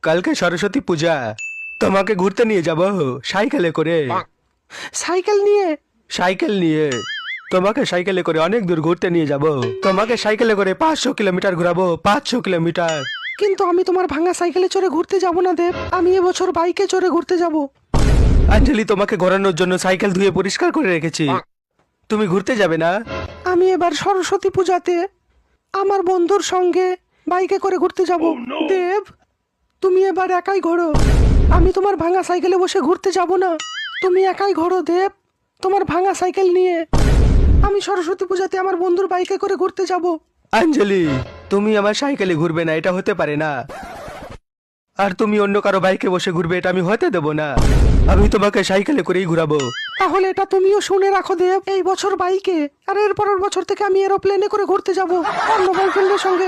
কালকে সরস্বতী পূজা, তোমাকে ঘুরতে নিয়ে যাব সাইকেলে করে। সাইকেল নিয়ে? সাইকেল নিয়ে তোমাকে সাইকেলে করে অনেক দূর ঘুরতে নিয়ে যাব। তোমাকে সাইকেলে করে 500 কিলোমিটার ঘোরাবো, 500 কিলোমিটার। কিন্তু আমি তোমার ভাঙা সাইকেলে চড়ে ঘুরতে যাব না দেব, আমি এবছর বাইকে চড়ে ঘুরতে যাব। আঞ্জলি, তোমাকে ঘোরানোর জন্য সাইকেল ধুয়ে পরিষ্কার করে রেখেছি। তুমি ঘুরতে যাবে না? আমি এবার সরস্বতী পূজাতে আমার বন্ধুর সঙ্গে বাইকে করে ঘুরতে যাব। দেব, তুমি এবার একাই ঘোরো, আমি তোমার ভাঙা সাইকেলে বসে ঘুরতে যাব না। তুমি একাই ঘোরো দেব, তোমার ভাঙা সাইকেল নিয়ে। আমি সরস্বতী পূজাতে আমার বন্ধুর বাইকে করে ঘুরতে যাব। আঞ্জলি, তুমি আমার সাইকেলে ঘুরবে না, এটা হতে পারে না। আর তুমি অন্য কারো বাইকে বসে ঘুরবে, এটা আমি হতে দেব না। আমি তোমাকে সাইকেলে করেই ঘুরাবো। তাহলে এটা তুমিও শুনে রাখো দেব, এই বছর বাইকে, আর এর পরের বছর থেকে আমি এরোপ্লেনে করে ঘুরতে যাব অন্য বয়ফ্রেন্ডের সঙ্গে।